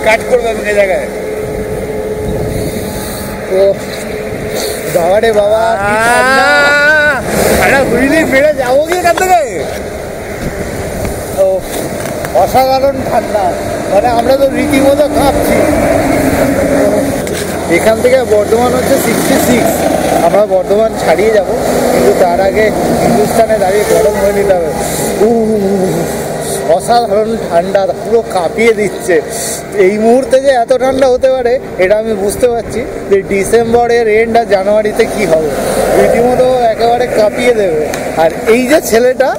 কাজ করবে এই জায়গায়। তো বাবা রে বাবা, ঘুরিয়ে ফিরে যাবো কি এখান থেকে? তো অসাধারণ ঠান্ডা, মানে আমরা তো রীতিমতো কাঁপছি। এখান থেকে বর্ধমান হচ্ছে 66, আমরা বর্ধমান ছাড়িয়ে যাব, কিন্তু তার আগে হিন্দুস্তানে দাঁড়িয়ে গরম হয়ে নিতে হবে। অসাধারণ ঠান্ডা, পুরো কাঁপিয়ে দিচ্ছে। এই মুহূর্তে যে এত ঠান্ডা হতে পারে এটা আমি বুঝতে পারছি যে ডিসেম্বরের এন্ড আর জানুয়ারিতে কি হবে, রীতিমতো একেবারে কাঁপিয়ে দেবে। আর এই যে ছেলেটা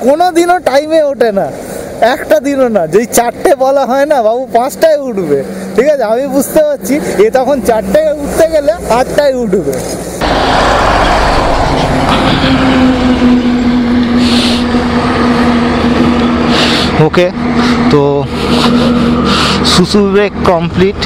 কোনো দিনও টাইমে ওঠে না, একটা দিনও না। যেই 4টে বলা হয় না, বাবু 5টায় উঠবে, ঠিক আছে, আমি বুঝতে পারছি এ তখন 4টায় উঠতে গেলে 8টায় উঠবে। ওকে, তো সুসু ব্রেক কমপ্লিট।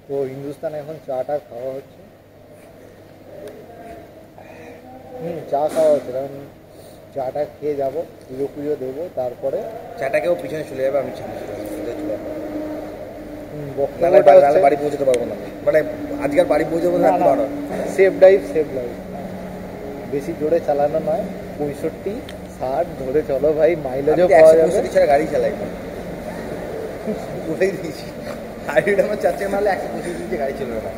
তো হিন্দুস্তানে এখন চাটা খাওয়া হচ্ছে, চা খাওয়া হচ্ছে, কারণ চাটা খেয়ে যাবো, পুজো পুজো দেবো, তারপরে চাটাকেও পিছনে চলে যাবে, আমি চলে যাবো। বাড়ি পৌঁছতে পারবো না, মানে আজকাল বাড়ি পৌঁছাবো না। সেফ ড্রাইভ, সেফ লাইফ, বেশি জোরে চালানো নয়, 65 60 ধরে চলো ভাই, মাইলেজও পাওয়া যাবে। ছাড়া গাড়ি চালাই বলেই দিয়েছি, হাইওয়েটা আমার 4 চাকা মারলে 125 গাড়ি চলবে না।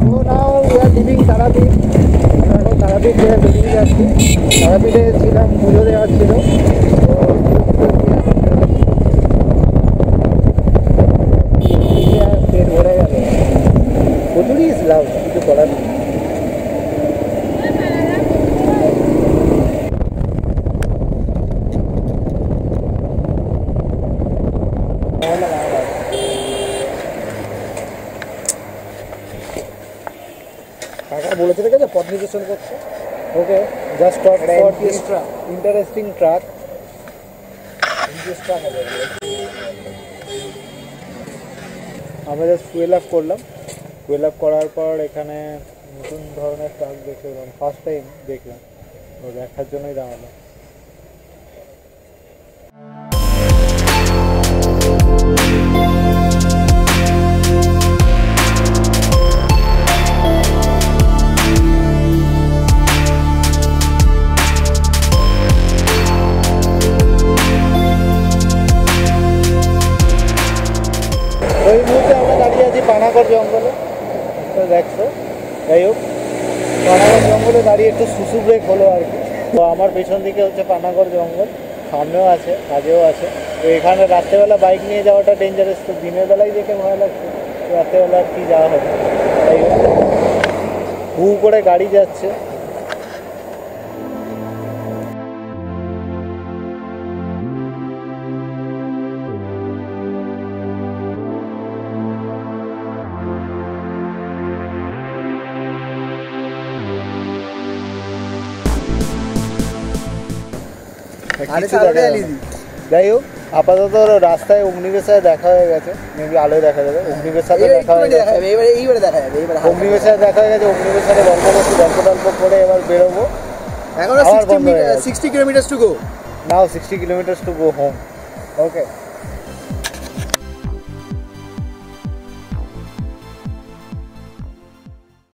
So now we are leaving Tarapith. এখন তারাপীঠ বেরিয়ে যাচ্ছি। তারাপীঠে ছিলাম, পুজো দেওয়ার ছিল। পেট ভরে গেল, প্রচুরই ছিলাম, কিছু করার নেই। কাকা বলেছে ঠিক আছে, পথ নির্দেশন করছে। Okay, just talk for this interesting truck. আমরা জাস্ট ফুয়েল আপ করলাম। ফুয়েল আপ করার পর এখানে নতুন ধরনের ট্রাক দেখলাম, ফার্স্ট টাইম দেখলাম, তো দেখার জন্যই দাঁড়ালাম। জঙ্গলে, তো দেখছো। যাই হোক, পানাগড় জঙ্গলে দাঁড়িয়ে একটু শুশু ব্রেক হলো আর কি। তো আমার পেছন দিকে হচ্ছে পানাগড় জঙ্গল, সামনেও আছে, কাছেও আছে। তো এখানে রাত্রেবেলা বাইক নিয়ে যাওয়াটা ডেঞ্জারাস, তো দিনের বেলায় দেখে ভয় লাগছে, রাত্রেবেলা আর কি যাওয়া হবে। তাই হু করে গাড়ি যাচ্ছে। যাই হোক, আপাতত রাস্তায় অগ্নিবের সাথে দেখা হয়ে গেছে, মেবি আলোয় দেখা যাবে। অগ্নিবের সাথে দেখা হয়ে গেছে, অগ্নিবের সাথে দেখা হয়ে গেছে। অগ্নিবের সাথে গল্প করছি, গল্প করে এবার বেরোবো। এখন 60 kilometers to go. Now 60 kilometers to go home. Okay.